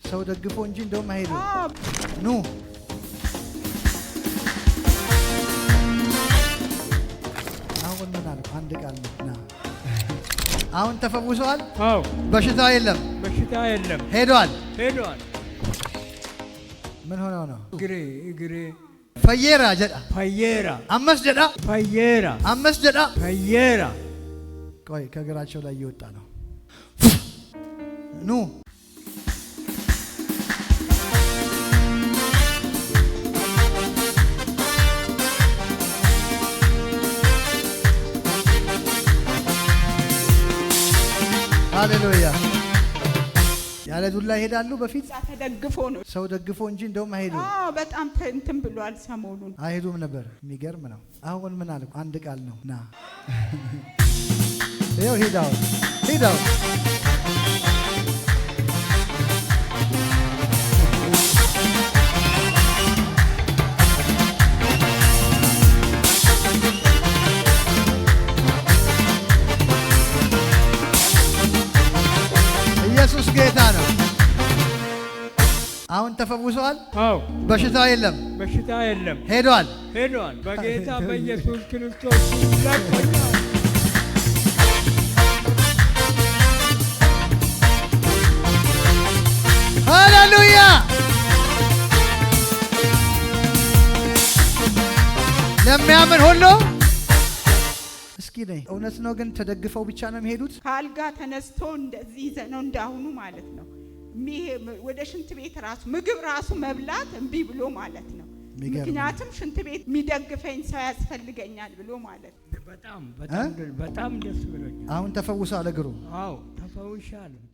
ሰው ደግፎ እንጂ እንደውም አይሄዱ ኑ አሁን ምን አለ አንድ ቃል ና አሁን ተፈውሷል። አዎ በሽታ የለም ሄዷል። ምን ሆነው ነው? እግሬ ፈየራ ጀዳ አመስ ጀዳ ቆይ ከእግራቸው ላይ እየወጣ ነው። ኑ ሃሌሉያ። ያለ ዱላ ይሄዳሉ። በፊት ተደግፎ ነው ሰው ደግፎ እንጂ እንደውም አይሄዱ። በጣም እንትን ብሏል። ሰሞኑን አይሄዱም ነበር። የሚገርም ነው። አሁን ምን አለ አንድ ቃል ነው ና ይኸው ሄዳው ኢየሱስ ጌታ ነው። አሁን ተፈውሷል። አዎ በሽታ የለም ሄዷል። በጌታ በኢየሱስ ክርስቶስ ለቆኛል። ሃሌሉያ። ለሚያምን ሁሉ እስኪ ነኝ። እውነት ነው ግን ተደግፈው ብቻ ነው የሚሄዱት። ካልጋ ተነስቶ እንደዚህ ይዘነው እንዳሁኑ ማለት ነው። ወደ ሽንት ቤት ራሱ ምግብ ራሱ መብላት እምቢ ብሎ ማለት ነው። ምክንያቱም ሽንት ቤት የሚደግፈኝ ሰው ያስፈልገኛል ብሎ ማለት ነው። በጣም ደስ ብሎኛል። አሁን ተፈውሷል እግሩ። አዎ ተፈውሻለሁ።